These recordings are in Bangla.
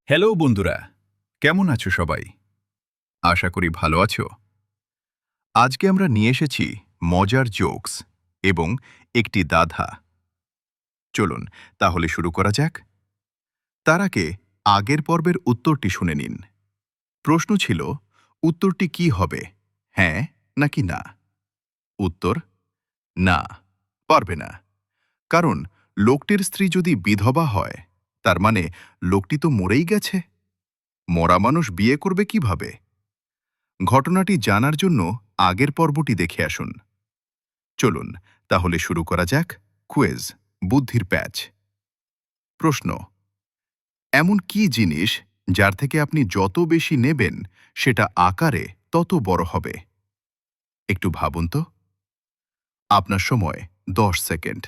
হ্যালো বন্ধুরা, কেমন আছো সবাই? আশা করি ভালো আছো। আজকে আমরা নিয়ে এসেছি মজার জোকস এবং একটি দাধা। চলুন তাহলে শুরু করা যাক। তার আগে আগের পর্বের উত্তরটি শুনে নিন। প্রশ্ন ছিল, উত্তরটি কি হবে, হ্যাঁ নাকি না? উত্তর, না, পারবে না। কারণ লোকটির স্ত্রী যদি বিধবা হয়, তার মানে লোকটি তো মরেই গেছে। মরা মানুষ বিয়ে করবে কিভাবে? ঘটনাটি জানার জন্য আগের পর্বটি দেখে আসুন। চলুন তাহলে শুরু করা যাক কুইজ বুদ্ধির প্যাচ। প্রশ্ন, এমন কি জিনিস যার থেকে আপনি যত বেশি নেবেন সেটা আকারে তত বড় হবে? একটু ভাবুন তো। আপনার সময় 10 সেকেন্ড।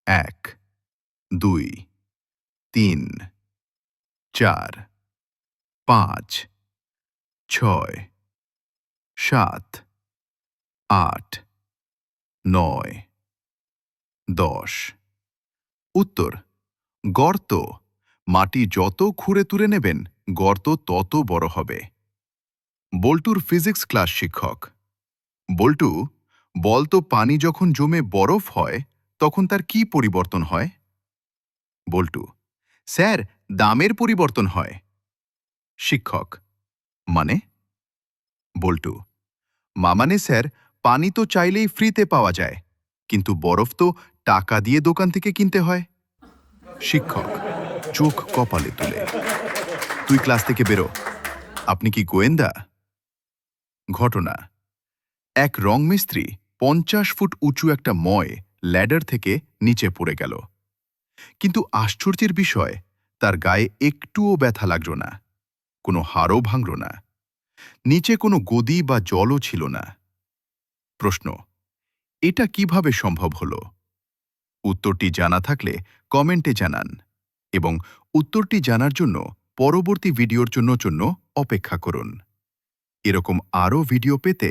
1, 2, 3, 4, 5, 6, 7, 8, 9, 10। উত্তর, গর্ত। মাটি যত খুঁড়ে তুলে নেবেন গর্ত তত বড় হবে। বল্টুর ফিজিক্স ক্লাস শিক্ষক। বল্টু, বলতো পানি যখন জমে বরফ হয় তখন তার কি পরিবর্তন হয়? বল্টু, স্যার, দামের পরিবর্তন হয়। শিক্ষক, মানে? বল্টু, মানে স্যার, পানি তো চাইলেই ফ্রিতে পাওয়া যায়, কিন্তু বরফ তো টাকা দিয়ে দোকান থেকে কিনতে হয়। শিক্ষক চোখ কপালে তুলে, তুই ক্লাস থেকে বেরো। আপনি কি গোয়েন্দা? ঘটনা, এক রংমিস্ত্রি 50 ফুট উঁচু একটা ময় ল্যাডার থেকে নিচে পড়ে গেল। কিন্তু আশ্চর্যের বিষয়, তার গায়ে একটুও ব্যথা লাগল না, কোনো হাড়ও ভাঙল না, নিচে কোনো গদি বা জলও ছিল না। প্রশ্ন, এটা কিভাবে সম্ভব হলো? উত্তরটি জানা থাকলে কমেন্টে জানান এবং উত্তরটি জানার জন্য পরবর্তী ভিডিওর জন্য অপেক্ষা করুন। এরকম আরও ভিডিও পেতে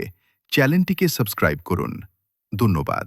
চ্যানেলটিকে সাবস্ক্রাইব করুন। ধন্যবাদ।